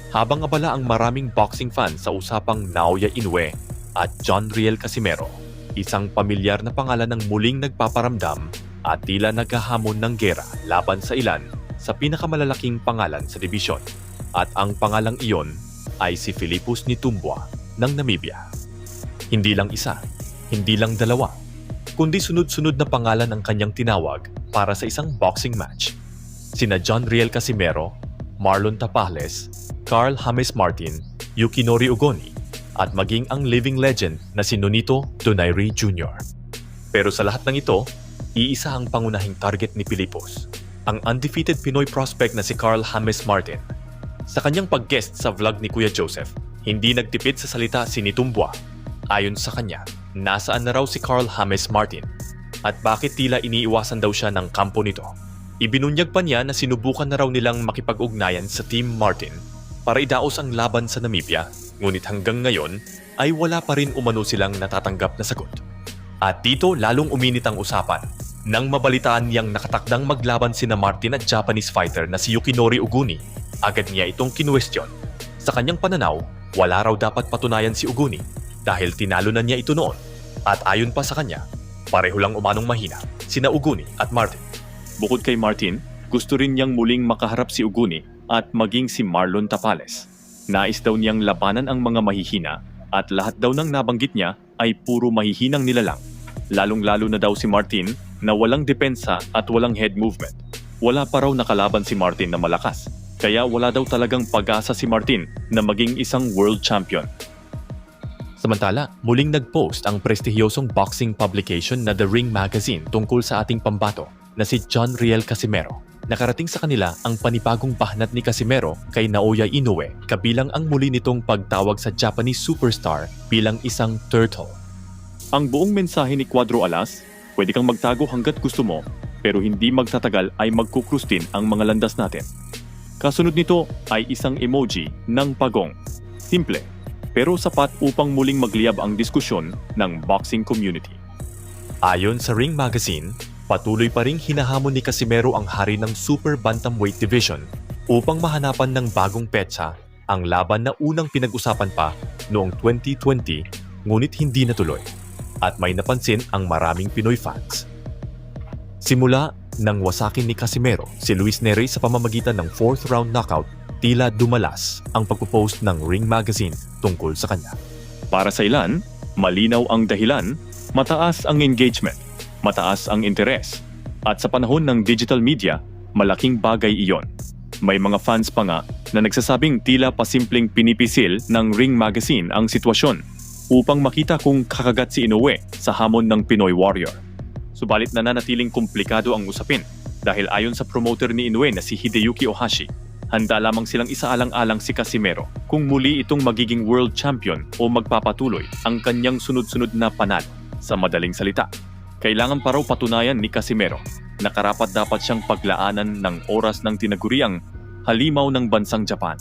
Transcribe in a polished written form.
Habang abala ang maraming boxing fans sa usapang Naoya Inoue at John Riel Casimero, isang pamilyar na pangalan ang muling nagpaparamdam at tila naghahamon ng gera laban sa ilan sa pinakamalalaking pangalan sa dibisyon. At ang pangalang iyon ay si Philippus Nitumbua ng Namibia. Hindi lang isa, hindi lang dalawa, kundi sunod-sunod na pangalan ang kanyang tinawag para sa isang boxing match. Sina John Riel Casimero, Marlon Tapales, Carl James Martin, Yukinori Ugoni, at maging ang living legend na si Nonito Donaire Jr. Pero sa lahat ng ito, iisa ang pangunahing target ni Philippus, ang undefeated Pinoy prospect na si Carl James Martin. Sa kanyang pag-guest sa vlog ni Kuya Joseph, hindi nagtipid sa salita si Nitumbua. Ayon sa kanya, nasaan na raw si Carl James Martin at bakit tila iniiwasan daw siya ng kampo nito. Ibinunyag pa niya na sinubukan na raw nilang makipag-ugnayan sa Team Martin para idaos ang laban sa Namibia, ngunit hanggang ngayon ay wala pa rin umano silang natatanggap na sagot. At dito lalong uminit ang usapan nang mabalitaan niyang nakatakdang maglaban sina Martin at Japanese fighter na si Yukinori Uguni. Agad niya itong kinuwestiyon. Sa kanyang pananaw, wala raw dapat patunayan si Uguni dahil tinalo na niya ito noon. At ayon pa sa kanya, pareho lang umanong mahina sina Uguni at Martin. Bukod kay Martin, gusto rin niyang muling makaharap si Uguni at maging si Marlon Tapales. Nais daw niyang labanan ang mga mahihina at lahat daw ng nabanggit niya ay puro mahihinang nilalang. Lalong-lalo na daw si Martin na walang depensa at walang head movement. Wala pa raw nakalaban si Martin na malakas, kaya wala daw talagang pag-asa si Martin na maging isang world champion. Samantala, muling nag-post ang prestihiyosong boxing publication na The Ring Magazine tungkol sa ating pambato na si John Riel Casimero. Nakarating sa kanila ang panibagong pahnat ni Casimero kay Naoya Inoue, kabilang ang muli nitong pagtawag sa Japanese superstar bilang isang turtle. Ang buong mensahe ni Cuadro Alas, pwede kang magtago hanggat gusto mo, pero hindi magtatagal ay magkukrustin ang mga landas natin. Kasunod nito ay isang emoji ng pagong. Simple, pero sapat upang muling magliyab ang diskusyon ng boxing community. Ayon sa Ring Magazine, patuloy pa ring hinahamon ni Casimero ang hari ng Super Bantamweight Division upang mahanapan ng bagong petsa ang laban na unang pinag-usapan pa noong 2020 ngunit hindi natuloy at may napansin ang maraming Pinoy fans. Simula nang wasakin ni Casimero si Luis Nery sa pamamagitan ng 4th round knockout, tila dumalas ang pagpo-post ng Ring Magazine tungkol sa kanya. Para sa ilan, malinaw ang dahilan, mataas ang engagement, mataas ang interes, at sa panahon ng digital media, malaking bagay iyon. May mga fans pa nga na nagsasabing tila pasimpleng pinipisil ng Ring Magazine ang sitwasyon upang makita kung kakagat si Inoue sa hamon ng Pinoy Warrior. Subalit nananatiling komplikado ang usapin dahil ayon sa promoter ni Inoue na si Hideyuki Ohashi, handa lamang silang isaalang-alang si Casimero kung muli itong magiging world champion o magpapatuloy ang kanyang sunod-sunod na panalo. Sa madaling salita, kailangan pa raw patunayan ni Casimero na karapat-dapat siyang paglaanan ng oras ng tinaguriang halimaw ng bansang Japan.